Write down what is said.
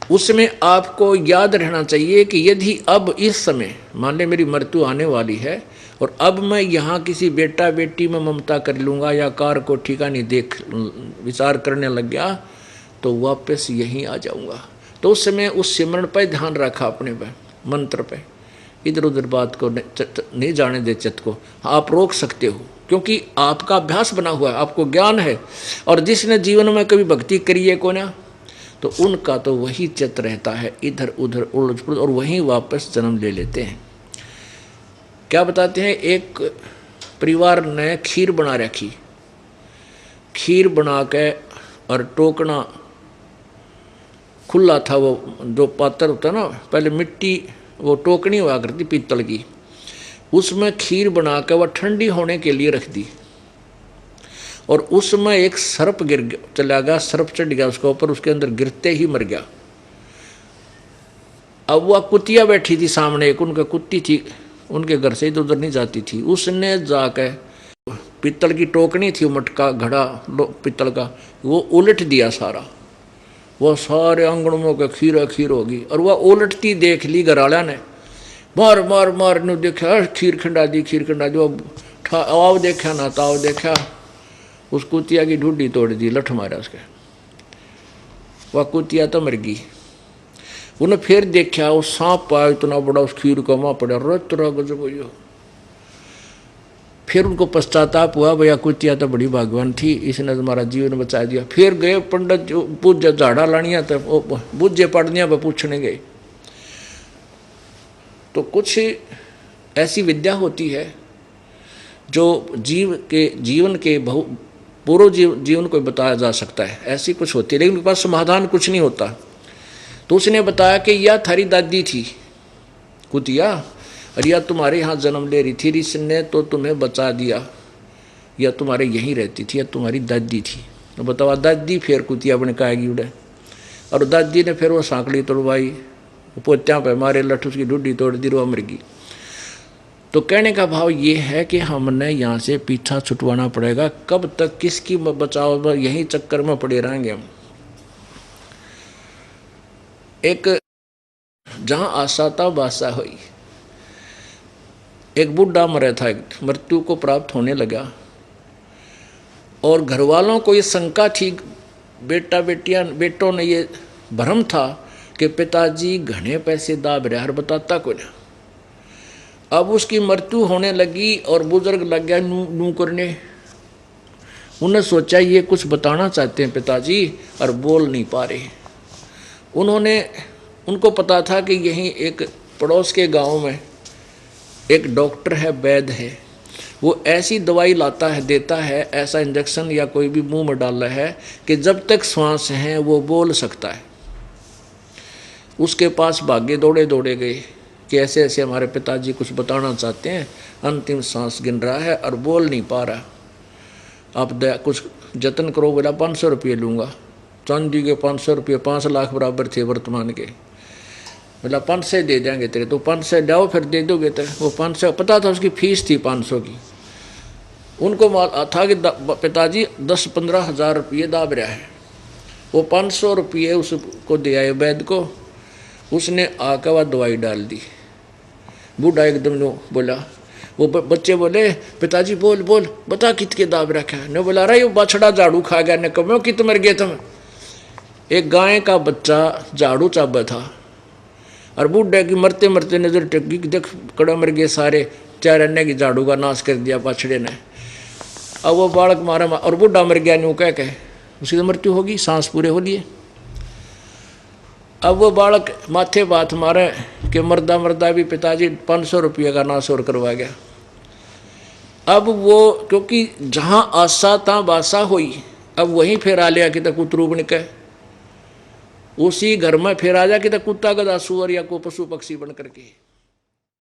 उसमें आपको याद रहना चाहिए कि यदि अब इस समय मान ले मेरी मृत्यु आने वाली है और अब मैं यहाँ किसी बेटा बेटी में ममता कर लूँगा या कार को ठिकाने देख विचार करने लग गया तो वापस यहीं आ जाऊँगा। तो उस समय उस सिमरण पर ध्यान रखा, अपने पे मंत्र पे, इधर उधर बात को नहीं जाने दे चित्त को। आप रोक सकते हो क्योंकि आपका अभ्यास बना हुआ है, आपको ज्ञान है। और जिसने जीवन में कभी भक्ति करी है को ना, तो उनका तो वही चित्त रहता है इधर उधर उलझ पुलझ और वहीं वापस जन्म ले लेते हैं। क्या बताते हैं, एक परिवार ने खीर बना रखी, खीर बना के और टोकना खुला था, वो जो पात्र होता है ना, पहले मिट्टी वो टोकनी हुआ करती पीतल की, उसमें खीर बना के वह ठंडी होने के लिए रख दी। और उसमें एक सर्प गिर चला गया, सर्प चढ़ गया उसके ऊपर, उसके अंदर गिरते ही मर गया। अब वह कुतिया बैठी थी सामने, एक उनका कुत्ती थी, उनके घर से इधर उधर नहीं जाती थी। उसने जाके पीतल की टोकनी थी, मटका घड़ा पीतल का, वो उलट दिया सारा, वह सारे आंगनों का खीर खीर होगी। और वह उलटती देख ली घरवाला ने, मार मार मार ने देखा, खीर खंडा दी, खीर खंडा दी। आओ देखा ना ताव देखा, उस कुतिया की ढूंढी तोड़ दी, लठ मारा उसके, वह कुतिया तो मर गई। उन्हें फिर देखा, वो सांप पाया इतना बड़ा, उस खीर का माँ पड़ा, रतरा गजब हो। फिर उनको पश्चाताप हुआ, भैया कुतिया तो बड़ी भाग्यवान थी, इसने तुम्हारा जीवन बचा दिया। फिर गए पंडित जो पूज्य झाड़ा लानिया, तो बुझे पढ़निया पर पूछने गए। तो कुछ ऐसी विद्या होती है जो जीवन के पूर्व जीवन को बताया जा सकता है, ऐसी कुछ होती है, लेकिन उनके पास समाधान कुछ नहीं होता। तो उसने बताया कि यह थारी दादी थी कुतिया, और यह तुम्हारे यहाँ जन्म ले रही थी, इसने तो तुम्हें बचा दिया, यह तुम्हारे यहीं रहती थी, यह तुम्हारी दादी थी। तो बतावा दादी फिर कुतिया बन के आएगी उड़े, और दादी ने फिर वो सांकड़ी तोड़वाई, पोत्या पे मारे, लठ उसकी ढूंढी तोड़ दी, वो मर गई। तो कहने का भाव ये है कि हमने यहाँ से पीछा छुटवाना पड़ेगा। कब तक किसकी बचाव, यही चक्कर में पड़े रहेंगे हम। एक जहाँ आशा था बासा हुई, एक बुढ़ा मरा था, मृत्यु को प्राप्त होने लगा, और घर वालों को ये शंका थी, बेटों ने ये भ्रम था कि पिताजी घने पैसे दाब रहे, हर बताता को ना। अब उसकी मृत्यु होने लगी और बुजुर्ग लग गया नू करने। उन्हें सोचा ये कुछ बताना चाहते हैं पिताजी, और बोल नहीं पा रहे। उनको पता था कि यहीं एक पड़ोस के गांव में एक डॉक्टर है, वैद्य है, वो ऐसी दवाई लाता है, देता है, ऐसा इंजेक्शन या कोई भी मुंह में डाला है कि जब तक श्वास है वो बोल सकता है। उसके पास भागे दौड़े दौड़े गए कि ऐसे ऐसे हमारे पिताजी कुछ बताना चाहते हैं, अंतिम सांस गिन रहा है और बोल नहीं पा रहा, आप कुछ जतन करो। बोला 500 रुपये लूँगा। चांदी के 500 रुपये 5 लाख बराबर थे वर्तमान के। बोला 500 दे देंगे तेरे, तो 500 लाओ फिर दे दोगे तेरे। वो 500 पता था, उसकी फीस थी 500 की। उनको था कि पिताजी 10-15 हज़ार रुपये दाब रहा है। वो 500 रुपये उसको दे आए वैद्य को, उसने आकर वह दवाई डाल दी। बूढ़ा एकदम नो बोला, वो बच्चे बोले पिताजी बोल बोल बता कितने दाब रखा है। ने बोला रहा वो बछड़ा झाड़ू खा गया, ने कहो कित मर गए तुम। एक गाय का बच्चा झाड़ू चाबा था, और बूढ़े की मरते मरते नजर टेकी, देख कड़ा मर गए सारे, चार अन्य की झाड़ू का नाश कर दिया बछड़े ने। अब वो बालक मारा और बूढ़ा मर गया, न्यू कह के उसकी तो मृत्यु होगी, सांस पूरे हो लिए। अब वो बालक माथे बात मारे कि मर्दा मर्दा भी पिताजी 500 रुपये का नाश और करवा गया। अब वो क्योंकि जहाँ आशा तहाँ बासा हुई, अब वहीं फिर आ लिया कि तक उतरू बन के, उसी घर में फिर आ जा कि तक कुत्ता गधा सुअर या को पशु पक्षी बन करके।